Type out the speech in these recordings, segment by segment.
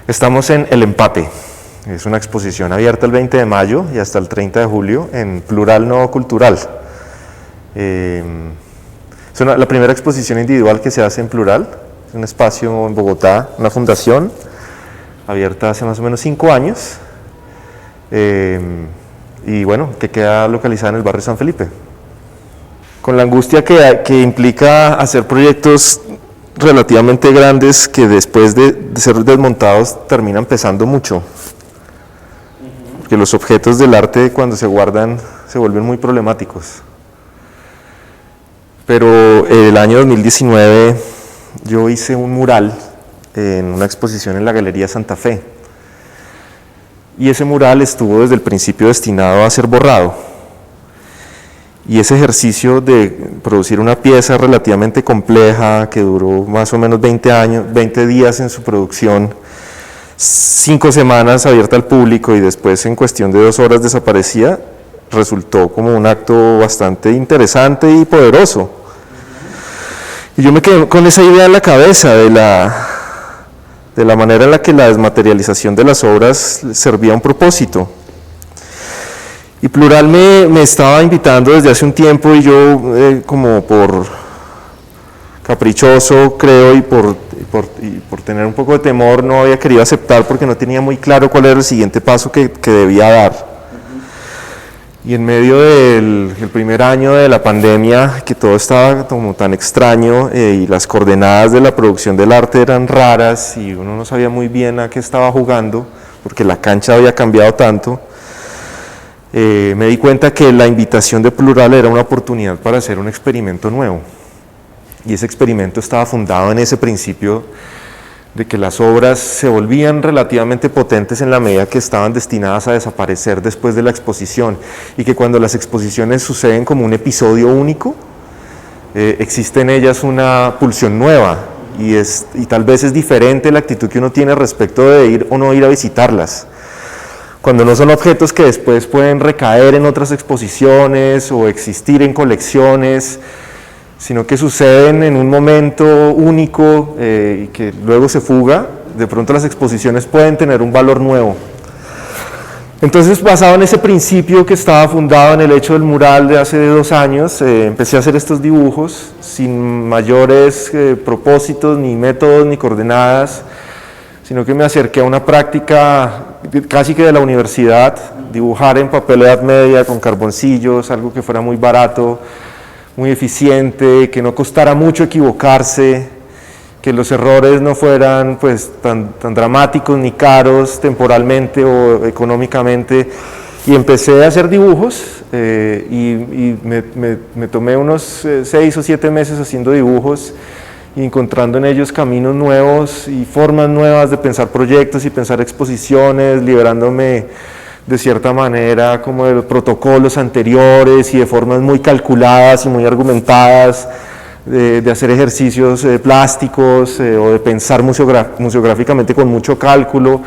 Estamos en El Empate. Es una exposición abierta el 20 de mayo y hasta el 30 de julio en Plural No Cultural. Es la primera exposición individual que se hace en Plural. Es un espacio en Bogotá, una fundación abierta hace más o menos 5 años. Y bueno, que queda localizada en el barrio San Felipe. Con la angustia que implica hacer proyectos relativamente grandes que después de ser desmontados terminan pesando mucho. Porque los objetos del arte cuando se guardan se vuelven muy problemáticos. Pero el año 2019 yo hice un mural en una exposición en la Galería Santa Fe. Y ese mural estuvo desde el principio destinado a ser borrado. Y ese ejercicio de producir una pieza relativamente compleja que duró más o menos 20 días en su producción, 5 semanas abierta al público y después en cuestión de 2 horas desaparecía, resultó como un acto bastante interesante y poderoso. Y yo me quedé con esa idea en la cabeza de la manera en la que la desmaterialización de las obras servía a un propósito. Y Plural me estaba invitando desde hace un tiempo y yo como por caprichoso creo y por tener un poco de temor no había querido aceptar porque no tenía muy claro cuál era el siguiente paso que debía dar. Y en medio del primer año de la pandemia, que todo estaba como tan extraño y las coordenadas de la producción del arte eran raras y uno no sabía muy bien a qué estaba jugando porque la cancha había cambiado tanto, me di cuenta que la invitación de Plural era una oportunidad para hacer un experimento nuevo. Y ese experimento estaba fundado en ese principio de que las obras se volvían relativamente potentes en la medida que estaban destinadas a desaparecer después de la exposición y que cuando las exposiciones suceden como un episodio único, existe en ellas una pulsión nueva y tal vez es diferente la actitud que uno tiene respecto de ir o no ir a visitarlas. Cuando no son objetos que después pueden recaer en otras exposiciones o existir en colecciones, sino que suceden en un momento único y que luego se fuga, de pronto las exposiciones pueden tener un valor nuevo. Entonces, basado en ese principio que estaba fundado en el hecho del mural de hace 2 años, empecé a hacer estos dibujos sin mayores propósitos, ni métodos, ni coordenadas, sino que me acerqué a una práctica casi que de la universidad, dibujar en papel Edad Media con carboncillos, algo que fuera muy barato, muy eficiente, que no costara mucho equivocarse, que los errores no fueran pues tan dramáticos ni caros temporalmente o económicamente. Y empecé a hacer dibujos y me tomé unos 6 o 7 meses haciendo dibujos y encontrando en ellos caminos nuevos y formas nuevas de pensar proyectos y pensar exposiciones, liberándome de cierta manera como de los protocolos anteriores y de formas muy calculadas y muy argumentadas de hacer ejercicios plásticos o de pensar museográficamente con mucho cálculo.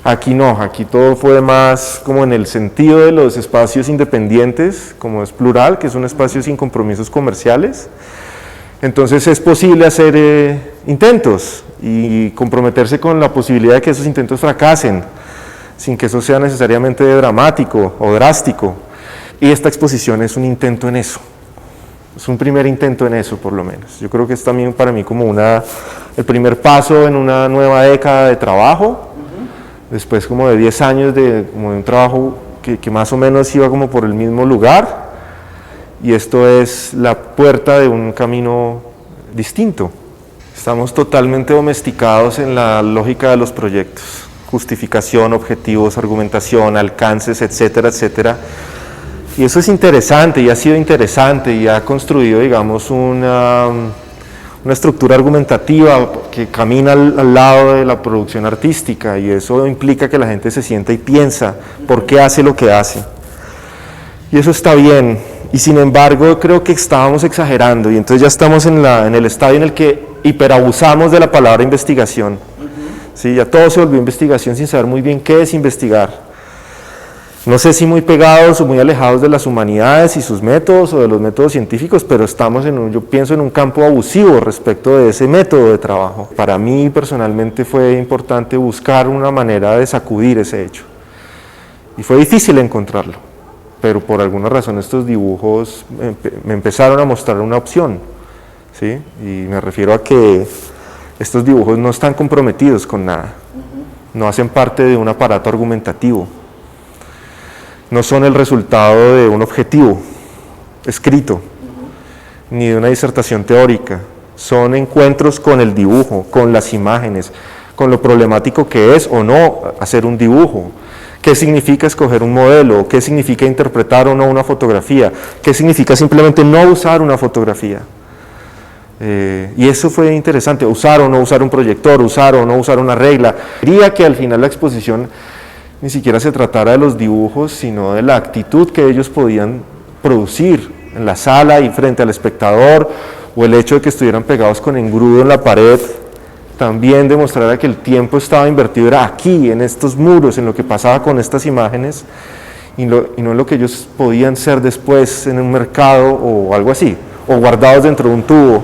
Aquí no, aquí todo fue más como en el sentido de los espacios independientes, como es Plural, que es un espacio sin compromisos comerciales. Entonces es posible hacer intentos y comprometerse con la posibilidad de que esos intentos fracasen, sin que eso sea necesariamente dramático o drástico. Y esta exposición es un intento en eso, es un primer intento en eso por lo menos. Yo creo que es también para mí como el primer paso en una nueva década de trabajo, después como de 10 años de un trabajo que más o menos iba como por el mismo lugar. Y esto es la puerta de un camino distinto. Estamos totalmente domesticados en la lógica de los proyectos, justificación, objetivos, argumentación, alcances, etcétera, etcétera. Y eso es interesante y ha sido interesante y ha construido, digamos, una estructura argumentativa que camina al lado de la producción artística y eso implica que la gente se sienta y piensa por qué hace lo que hace. Y eso está bien. Y sin embargo creo que estábamos exagerando y entonces ya estamos en el estadio en el que hiperabusamos de la palabra investigación. ¿Sí? Ya todo se volvió investigación sin saber muy bien qué es investigar. no sé si muy pegados o muy alejados de las humanidades y sus métodos o de los métodos científicos, pero estamos yo pienso en un campo abusivo respecto de ese método de trabajo. Para mí personalmente fue importante buscar una manera de sacudir ese hecho. Y fue difícil encontrarlo, pero por alguna razón estos dibujos me empezaron a mostrar una opción, ¿sí? Y me refiero a que estos dibujos no están comprometidos con nada, no hacen parte de un aparato argumentativo, no son el resultado de un objetivo escrito, ni de una disertación teórica, son encuentros con el dibujo, con las imágenes, con lo problemático que es o no hacer un dibujo, qué significa escoger un modelo, qué significa interpretar o no una fotografía, qué significa simplemente no usar una fotografía. Y eso fue interesante, usar o no usar un proyector, usar o no usar una regla. Quería que al final la exposición ni siquiera se tratara de los dibujos, sino de la actitud que ellos podían producir en la sala y frente al espectador, o el hecho de que estuvieran pegados con engrudo en la pared, también demostrara que el tiempo estaba invertido, era aquí, en estos muros, en lo que pasaba con estas imágenes, y no en lo que ellos podían ser después en un mercado o algo así, o guardados dentro de un tubo.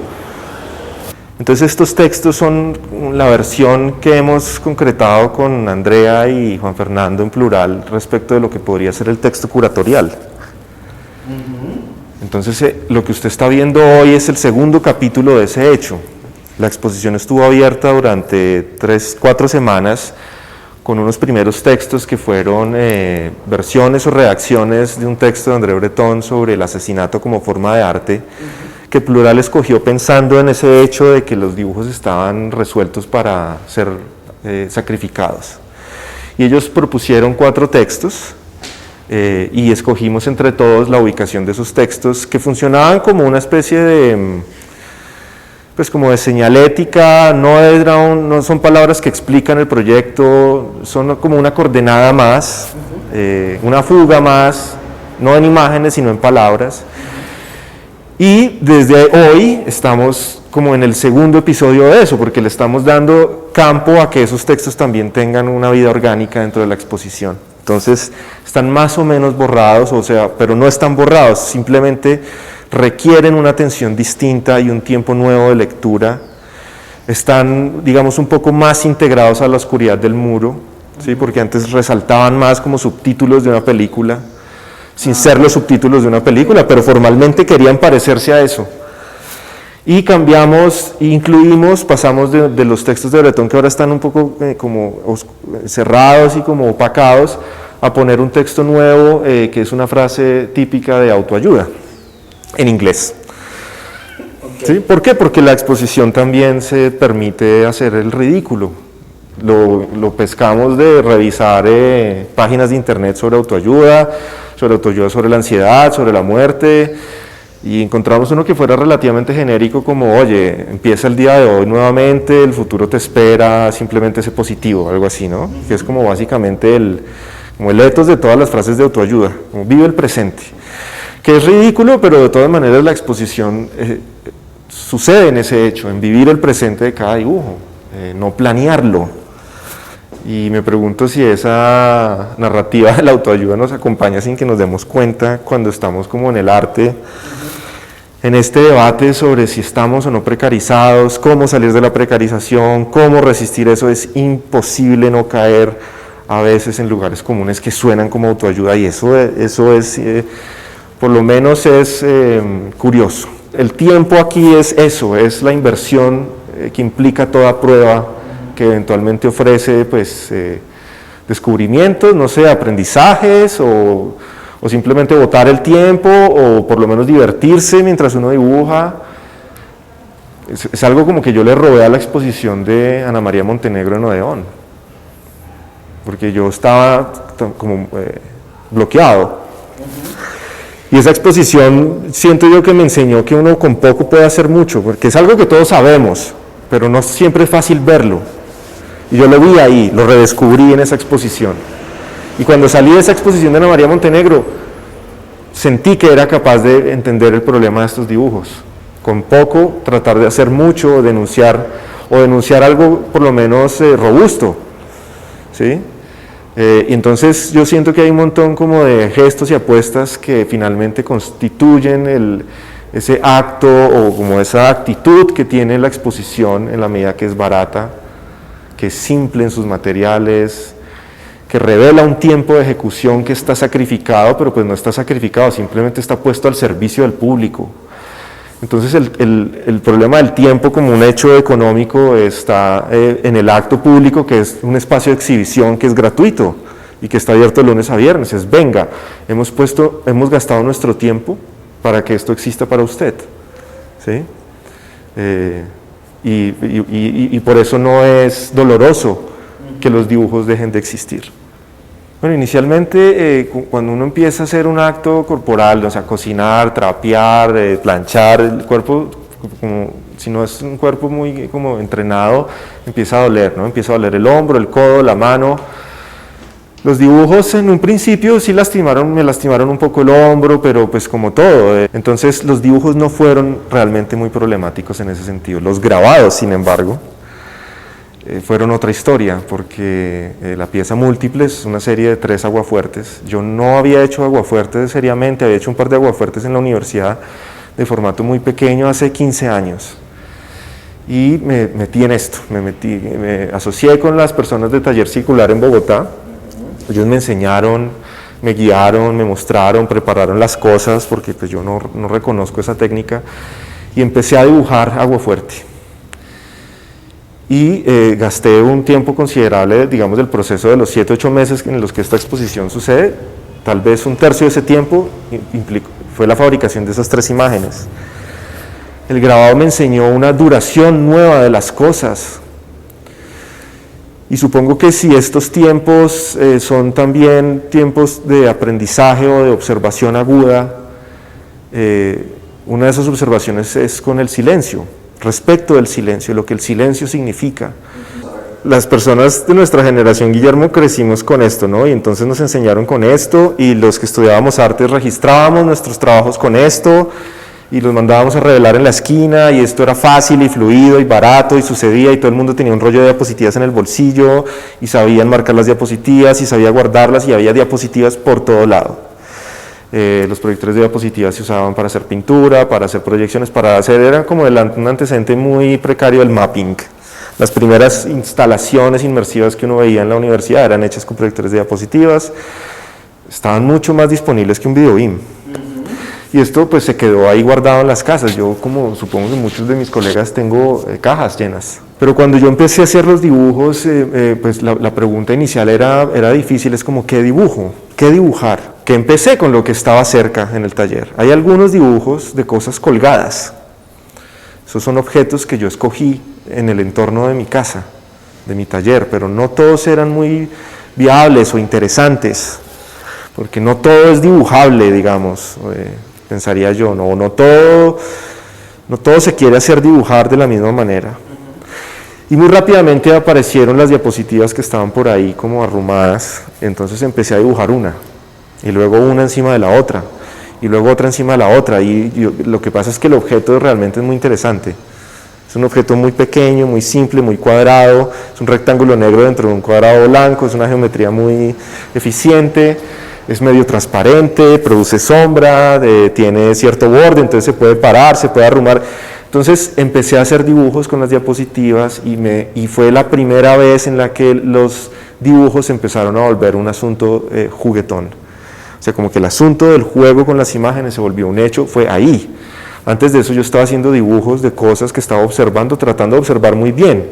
Entonces estos textos son la versión que hemos concretado con Andrea y Juan Fernando en plural respecto de lo que podría ser el texto curatorial. Entonces lo que usted está viendo hoy es el segundo capítulo de ese hecho. La exposición estuvo abierta durante 3-4 semanas con unos primeros textos que fueron versiones o reacciones de un texto de André Breton sobre el asesinato como forma de arte, que Plural escogió pensando en ese hecho de que los dibujos estaban resueltos para ser sacrificados. Y ellos propusieron 4 textos y escogimos entre todos la ubicación de esos textos que funcionaban como una especie de, pues como de señalética, no son palabras que explican el proyecto, son como una coordenada más, una fuga más, no en imágenes sino en palabras. Y desde hoy estamos como en el segundo episodio de eso, porque le estamos dando campo a que esos textos también tengan una vida orgánica dentro de la exposición. Entonces están más o menos borrados, pero no están borrados, simplemente requieren una atención distinta y un tiempo nuevo de lectura. Están, digamos, un poco más integrados a la oscuridad del muro, ¿sí? Porque antes resaltaban más como subtítulos de una película, sin ser los subtítulos de una película, pero formalmente querían parecerse a eso. Y cambiamos, pasamos de los textos de Breton que ahora están un poco como cerrados y como opacados, a poner un texto nuevo que es una frase típica de autoayuda, en inglés. Okay. ¿Sí? ¿Por qué? Porque la exposición también se permite hacer el ridículo. Lo pescamos de revisar páginas de internet sobre autoayuda sobre la ansiedad, sobre la muerte, y encontramos uno que fuera relativamente genérico como, oye, empieza el día de hoy nuevamente, el futuro te espera, simplemente sé positivo, algo así, ¿no? Que es como básicamente como el ethos de todas las frases de autoayuda, como vive el presente, que es ridículo, pero de todas maneras la exposición sucede en ese hecho, en vivir el presente de cada dibujo, no planearlo. Y me pregunto si esa narrativa de la autoayuda nos acompaña sin que nos demos cuenta cuando estamos como en el arte, en este debate sobre si estamos o no precarizados, cómo salir de la precarización, cómo resistir eso. Es imposible no caer a veces en lugares comunes que suenan como autoayuda, y eso es por lo menos es curioso. El tiempo aquí es eso, es la inversión que implica toda prueba que eventualmente ofrece pues, descubrimientos, no sé, aprendizajes o simplemente botar el tiempo o por lo menos divertirse mientras uno dibuja. Es algo como que yo le robé a la exposición de Ana María Montenegro en Odeón, porque yo estaba como bloqueado. Y esa exposición siento yo que me enseñó que uno con poco puede hacer mucho, porque es algo que todos sabemos, pero no siempre es fácil verlo. Y yo lo vi ahí, lo redescubrí en esa exposición. Y cuando salí de esa exposición de Ana María Montenegro, sentí que era capaz de entender el problema de estos dibujos. Con poco, tratar de hacer mucho, o denunciar algo por lo menos robusto, ¿sí? Y entonces yo siento que hay un montón como de gestos y apuestas que finalmente constituyen ese acto o como esa actitud que tiene la exposición en la medida que es barata, que es simple en sus materiales, que revela un tiempo de ejecución que está sacrificado, pero pues no está sacrificado, simplemente está puesto al servicio del público. Entonces el problema del tiempo como un hecho económico está en el acto público, que es un espacio de exhibición que es gratuito y que está abierto de lunes a viernes. Es venga, hemos gastado nuestro tiempo para que esto exista para usted, ¿sí? Y por eso no es doloroso que los dibujos dejen de existir. Bueno, inicialmente cuando uno empieza a hacer un acto corporal, o sea, cocinar, trapear, planchar, el cuerpo, como, si no es un cuerpo muy como entrenado, empieza a doler, ¿no? Empieza a doler el hombro, el codo, la mano. Los dibujos en un principio sí me lastimaron un poco el hombro, pero pues como todo. Entonces los dibujos no fueron realmente muy problemáticos en ese sentido. Los grabados, sin embargo, fueron otra historia, porque la pieza múltiple es una serie de 3 aguafuertes. Yo no había hecho aguafuertes seriamente, había hecho un par de aguafuertes en la universidad de formato muy pequeño hace 15 años. Y me metí en esto, me asocié con las personas de Taller Circular en Bogotá. Ellos me enseñaron, me guiaron, me mostraron, prepararon las cosas, porque pues yo no reconozco esa técnica, y empecé a dibujar aguafuerte. Y gasté un tiempo considerable, digamos, del proceso de los 7-8 meses en los que esta exposición sucede. Tal vez un tercio de ese tiempo fue la fabricación de esas 3 imágenes. El grabado me enseñó una duración nueva de las cosas. Y supongo que si estos tiempos son también tiempos de aprendizaje o de observación aguda, una de esas observaciones es con el silencio, respecto del silencio, lo que el silencio significa. Las personas de nuestra generación, Guillermo, crecimos con esto, ¿no? Y entonces nos enseñaron con esto, y los que estudiábamos artes registrábamos nuestros trabajos con esto, y los mandábamos a revelar en la esquina, y esto era fácil y fluido y barato, y sucedía, y todo el mundo tenía un rollo de diapositivas en el bolsillo, y sabían marcar las diapositivas, y sabía guardarlas, y había diapositivas por todo lado. Los proyectores de diapositivas se usaban para hacer pintura, para hacer proyecciones, era como un antecedente muy precario del mapping. Las primeras instalaciones inmersivas que uno veía en la universidad eran hechas con proyectores de diapositivas, estaban mucho más disponibles que un videobeam. Y esto pues se quedó ahí guardado en las casas. Yo, como supongo que muchos de mis colegas, tengo cajas llenas. Pero cuando yo empecé a hacer los dibujos, pues la pregunta inicial era difícil, es como ¿qué dibujo? ¿Qué dibujar? Que empecé con lo que estaba cerca en el taller. Hay algunos dibujos de cosas colgadas. Esos son objetos que yo escogí en el entorno de mi casa, de mi taller, pero no todos eran muy viables o interesantes, porque no todo es dibujable, digamos, pensaría yo, no todo se quiere hacer dibujar de la misma manera. Y muy rápidamente aparecieron las diapositivas que estaban por ahí como arrumadas, entonces empecé a dibujar una, y luego una encima de la otra, y luego otra encima de la otra, lo que pasa es que el objeto realmente es muy interesante. Es un objeto muy pequeño, muy simple, muy cuadrado, es un rectángulo negro dentro de un cuadrado blanco, es una geometría muy eficiente, es medio transparente, produce sombra, tiene cierto borde, entonces se puede parar, se puede arrumar. Entonces empecé a hacer dibujos con las diapositivas y fue la primera vez en la que los dibujos empezaron a volver un asunto juguetón. O sea, como que el asunto del juego con las imágenes se volvió un hecho, fue ahí. Antes de eso yo estaba haciendo dibujos de cosas que estaba observando, tratando de observar muy bien,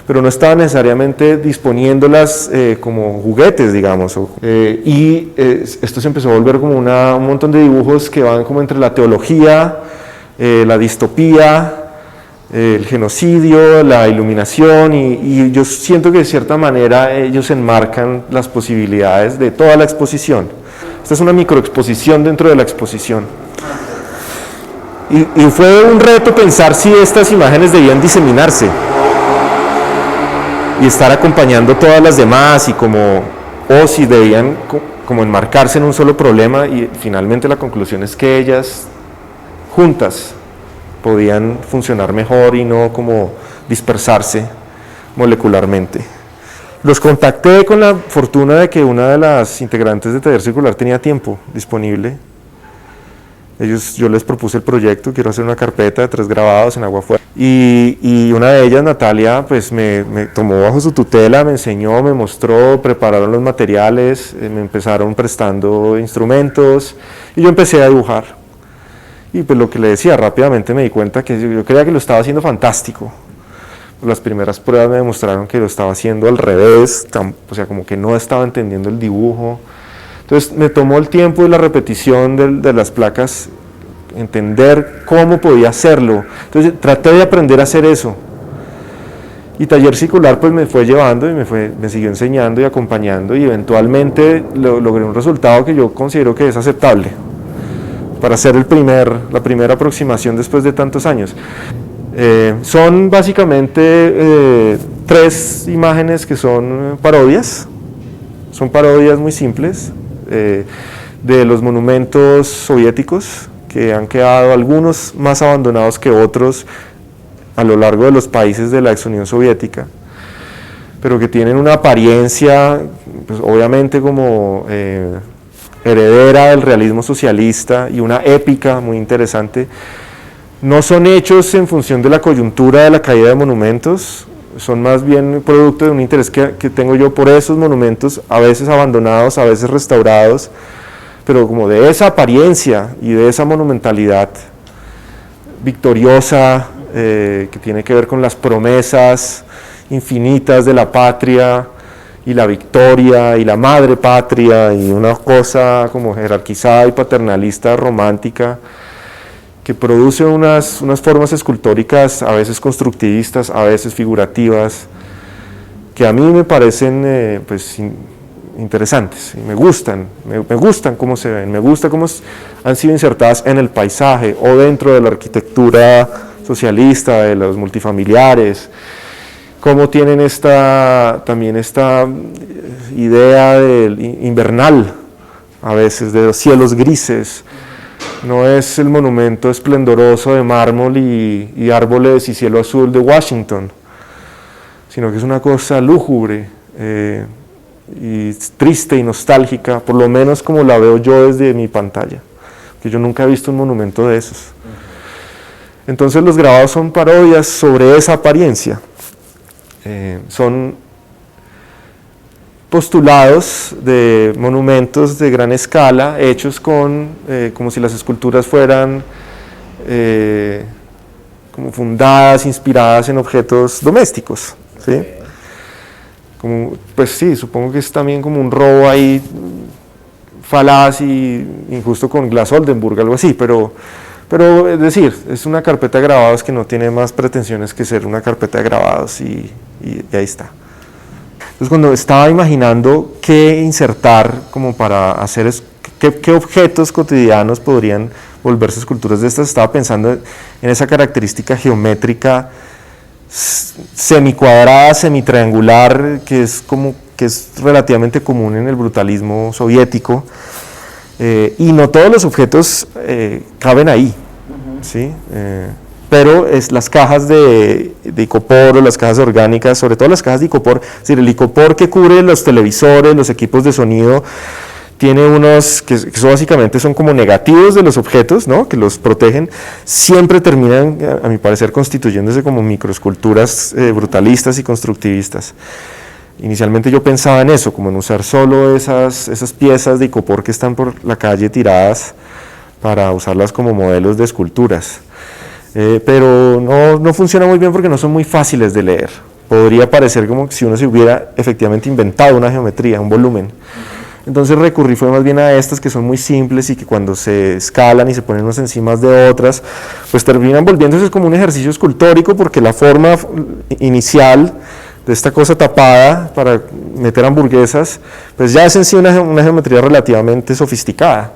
pero no estaba necesariamente disponiéndolas como juguetes, digamos. Esto se empezó a volver como un montón de dibujos que van como entre la teología, la distopía, el genocidio, la iluminación, y yo siento que de cierta manera ellos enmarcan las posibilidades de toda la exposición. Esta es una microexposición dentro de la exposición. Y fue un reto pensar si estas imágenes debían diseminarse y estar acompañando todas las demás, o si debían como enmarcarse en un solo problema, y finalmente la conclusión es que ellas juntas podían funcionar mejor y no como dispersarse molecularmente. Los contacté con la fortuna de que una de las integrantes de Taller Circular tenía tiempo disponible. Yo les propuse el proyecto, quiero hacer una carpeta de 3 grabados en Aguafuerte. Y una de ellas, Natalia, pues me tomó bajo su tutela, me enseñó, me mostró, prepararon los materiales, me empezaron prestando instrumentos y yo empecé a dibujar. Y pues lo que le decía, rápidamente me di cuenta que yo creía que lo estaba haciendo fantástico. Las primeras pruebas me demostraron que lo estaba haciendo al revés, o sea, como que no estaba entendiendo el dibujo. Entonces me tomó el tiempo y la repetición de las placas, entender cómo podía hacerlo. Entonces traté de aprender a hacer eso. Y Taller Circular pues me fue llevando y me siguió enseñando y acompañando y eventualmente logré un resultado que yo considero que es aceptable para hacer la primera aproximación después de tantos años. Son básicamente 3 imágenes que son parodias muy simples de los monumentos soviéticos que han quedado algunos más abandonados que otros a lo largo de los países de la ex Unión Soviética, pero que tienen una apariencia pues, obviamente como heredera del realismo socialista y una épica muy interesante. No son hechos en función de la coyuntura de la caída de monumentos, son más bien producto de un interés que tengo yo por esos monumentos, a veces abandonados, a veces restaurados, pero como de esa apariencia y de esa monumentalidad victoriosa que tiene que ver con las promesas infinitas de la patria y la victoria y la madre patria y una cosa como jerarquizada y paternalista romántica, que produce unas formas escultóricas, a veces constructivistas, a veces figurativas, que a mí me parecen pues, interesantes, y me gustan cómo se ven, me gusta cómo han sido insertadas en el paisaje o dentro de la arquitectura socialista, de los multifamiliares, cómo tienen también esta idea del invernal, a veces, de los cielos grises. No es el monumento esplendoroso de mármol y árboles y cielo azul de Washington, sino que es una cosa lúgubre y triste y nostálgica, por lo menos como la veo yo desde mi pantalla, que yo nunca he visto un monumento de esos. Entonces los grabados son parodias sobre esa apariencia, son postulados de monumentos de gran escala, hechos como si las esculturas fueran como fundadas, inspiradas en objetos domésticos, ¿sí? Pues sí, supongo que es también como un robo ahí falaz y injusto con Glass Oldenburg, algo así, pero es decir, es una carpeta de grabados que no tiene más pretensiones que ser una carpeta de grabados y ahí está. Entonces cuando estaba imaginando qué insertar como para hacer, qué objetos cotidianos podrían volverse esculturas de estas, estaba pensando en esa característica geométrica semicuadrada, semitriangular, que es relativamente común en el brutalismo soviético, y no todos los objetos caben ahí, ¿sí? Pero las cajas de icopor o las cajas orgánicas, sobre todo las cajas de icopor, es decir, el icopor que cubre los televisores, los equipos de sonido, tiene unos que básicamente son como negativos de los objetos, ¿no? Que los protegen, siempre terminan, a mi parecer, constituyéndose como microesculturas brutalistas y constructivistas. Inicialmente yo pensaba en eso, como en usar solo esas piezas de icopor que están por la calle tiradas para usarlas como modelos de esculturas. Pero no funciona muy bien porque no son muy fáciles de leer. Podría parecer como si uno se hubiera efectivamente inventado una geometría, un volumen. Entonces recurrí fue más bien a estas que son muy simples y que cuando se escalan y se ponen unas encima de otras, pues terminan volviéndose como un ejercicio escultórico, porque la forma inicial de esta cosa tapada para meter hamburguesas, pues ya es en sí una geometría relativamente sofisticada.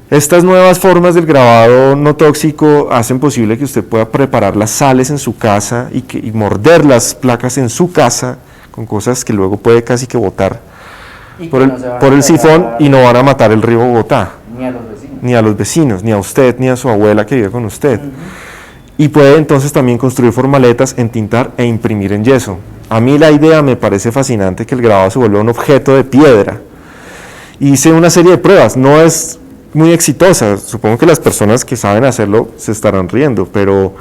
Estas nuevas formas del grabado no tóxico hacen posible que usted pueda preparar las sales en su casa y morder las placas en su casa con cosas que luego puede casi que botar por el sifón y no van a matar el río Bogotá. Ni a los vecinos, ni a usted, ni a su abuela que vive con usted. Y puede entonces también construir formaletas, entintar e imprimir en yeso. a mí la idea me parece fascinante que el grabado se vuelva un objeto de piedra. Hice una serie de pruebas, no es muy exitosa, supongo que las personas que saben hacerlo se estarán riendo, pero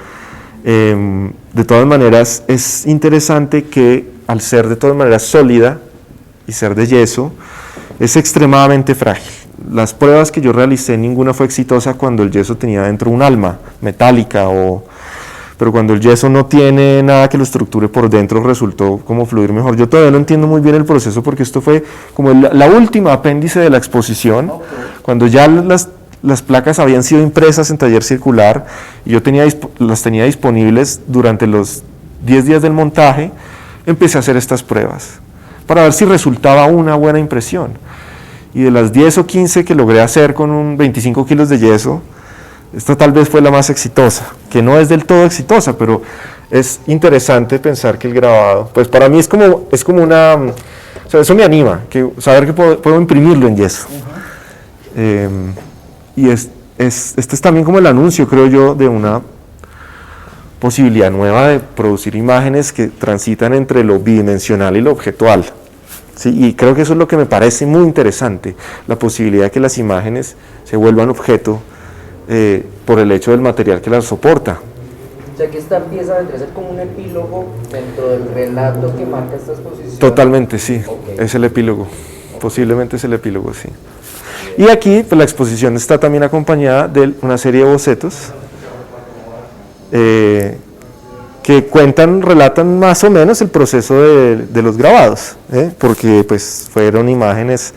de todas maneras es interesante que al ser de todas maneras sólida y ser de yeso, es extremadamente frágil. Las pruebas que yo realicé, ninguna fue exitosa cuando el yeso tenía dentro un alma metálica, pero cuando el yeso no tiene nada que lo estructure por dentro, resultó como fluir mejor. Yo todavía no entiendo muy bien el proceso porque esto fue como la última apéndice de la exposición, cuando ya las placas habían sido impresas en taller circular y yo las tenía disponibles durante los 10 días del montaje. Empecé a hacer estas pruebas para ver si resultaba una buena impresión. Y de las 10 o 15 que logré hacer con 25 kilos de yeso, esta tal vez fue la más exitosa, que no es del todo exitosa, pero es interesante pensar que el grabado, pues para mí es como una, o sea, eso me anima, saber que puedo imprimirlo en yeso. Y este es también como el anuncio, creo yo, de una posibilidad nueva de producir imágenes que transitan entre lo bidimensional y lo objetual. ¿Sí? Y creo que eso es lo que me parece muy interesante, la posibilidad de que las imágenes se vuelvan objeto por el hecho del material que las soporta. O sea que esta pieza vendría a ser como un epílogo dentro del relato que marca esta exposición. Totalmente, sí, okay. Es el epílogo, posiblemente es el epílogo, sí. Y aquí pues, la exposición está también acompañada de una serie de bocetos que relatan más o menos el proceso de los grabados, porque pues fueron imágenes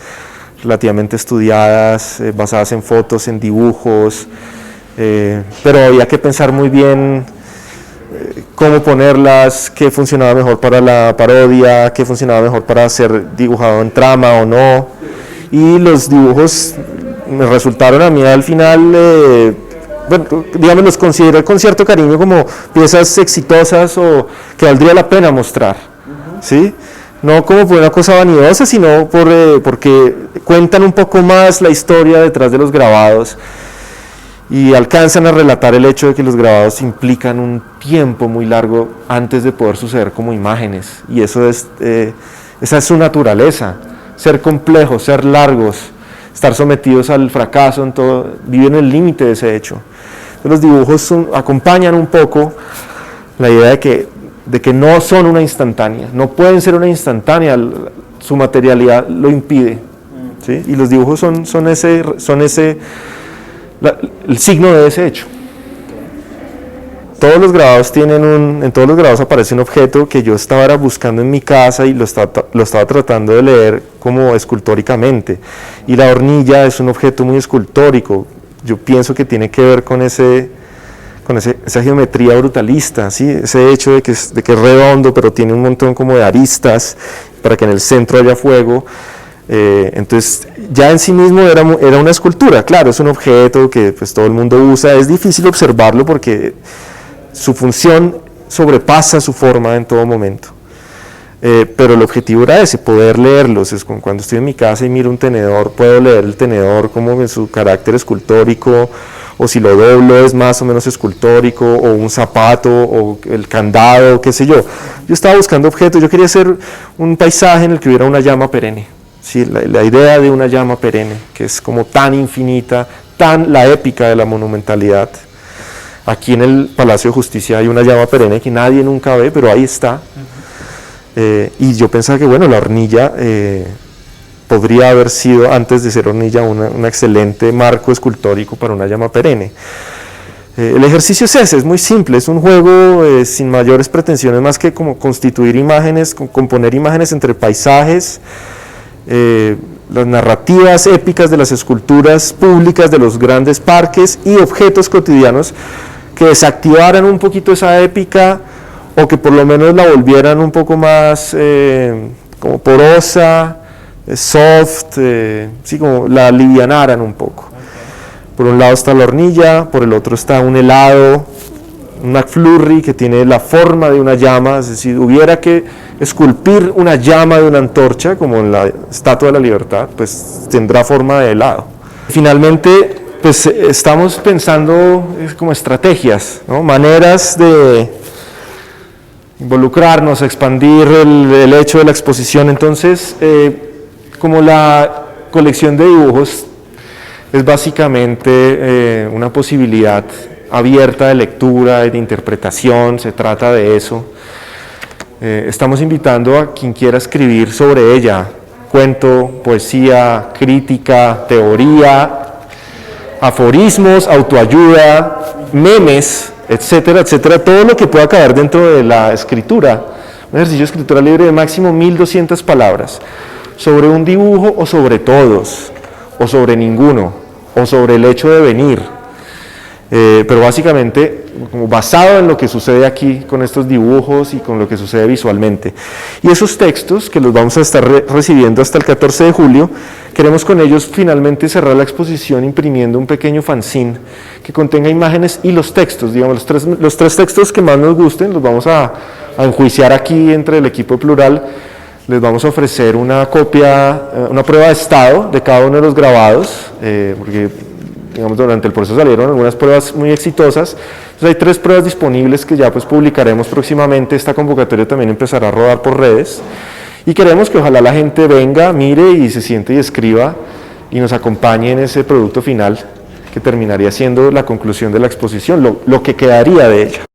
relativamente estudiadas, basadas en fotos, en dibujos, pero había que pensar muy bien cómo ponerlas, qué funcionaba mejor para la parodia, qué funcionaba mejor para ser dibujado en trama o no, y los dibujos me resultaron a mí al final, bueno, digamos, los considero con cierto cariño como piezas exitosas o que valdría la pena mostrar, ¿sí? No como por una cosa vanidosa, sino porque cuentan un poco más la historia detrás de los grabados y alcanzan a relatar el hecho de que los grabados implican un tiempo muy largo antes de poder suceder como imágenes, y esa es su naturaleza, ser complejos, ser largos, estar sometidos al fracaso, en todo, vivir en el límite de ese hecho. Los dibujos acompañan un poco la idea de que no son una instantánea, no pueden ser una instantánea, su materialidad lo impide, ¿sí? Y los dibujos son el signo de ese hecho. Todos los grabados en todos los grabados aparece un objeto que yo estaba buscando en mi casa y lo estaba tratando de leer como escultóricamente, y la hornilla es un objeto muy escultórico. Yo pienso que tiene que ver con esa geometría brutalista, ¿sí? Ese hecho de que es redondo, pero tiene un montón como de aristas para que en el centro haya fuego. Entonces ya en sí mismo era una escultura. Claro, es un objeto que pues, todo el mundo usa, es difícil observarlo porque su función sobrepasa su forma en todo momento. Pero el objetivo era ese, poder leerlos. Cuando estoy en mi casa y miro un tenedor, puedo leer el tenedor como en su carácter escultórico, o si lo doblo es más o menos escultórico, o un zapato, o el candado, qué sé yo. Yo estaba buscando objetos, yo quería hacer un paisaje en el que hubiera una llama perenne, ¿sí? La idea de una llama perenne, que es como tan infinita, tan la épica de la monumentalidad. Aquí en el Palacio de Justicia hay una llama perenne que nadie nunca ve, pero ahí está. Y yo pensaba que bueno, la hornilla podría haber sido, antes de ser hornilla, un excelente marco escultórico para una llama perenne. El ejercicio es ese, es muy simple, es un juego sin mayores pretensiones más que como constituir imágenes, componer imágenes entre paisajes, las narrativas épicas de las esculturas públicas de los grandes parques y objetos cotidianos que desactivaran un poquito esa épica, o que por lo menos la volvieran un poco más como porosa, soft, sí, como la alivianaran un poco. Okay. Por un lado está la hornilla, por el otro está un helado, un McFlurry que tiene la forma de una llama, es decir, hubiera que esculpir una llama de una antorcha, como en la Estatua de la Libertad, pues tendrá forma de helado. Finalmente, pues estamos pensando como estrategias, ¿no? Maneras de involucrarnos, a expandir el hecho de la exposición. Entonces, como la colección de dibujos es básicamente una posibilidad abierta de lectura y de interpretación, se trata de eso. Estamos invitando a quien quiera escribir sobre ella, cuento, poesía, crítica, teoría, aforismos, autoayuda, memes, etcétera, etcétera, todo lo que pueda caber dentro de la escritura. Un ejercicio de escritura libre de máximo 1200 palabras, sobre un dibujo o sobre todos, o sobre ninguno, o sobre el hecho de venir, pero básicamente como basado en lo que sucede aquí con estos dibujos y con lo que sucede visualmente. Y esos textos, que los vamos a estar recibiendo hasta el 14 de julio, queremos con ellos finalmente cerrar la exposición imprimiendo un pequeño fanzine que contenga imágenes y los textos, digamos, los tres textos que más nos gusten, los vamos a enjuiciar aquí entre el equipo Plural. Les vamos a ofrecer una copia, una prueba de estado de cada uno de los grabados, porque digamos, durante el proceso salieron algunas pruebas muy exitosas. Entonces hay 3 pruebas disponibles que ya pues publicaremos próximamente. Esta convocatoria también empezará a rodar por redes y queremos que ojalá la gente venga, mire y se siente y escriba y nos acompañe en ese producto final que terminaría siendo la conclusión de la exposición, lo que quedaría de ella.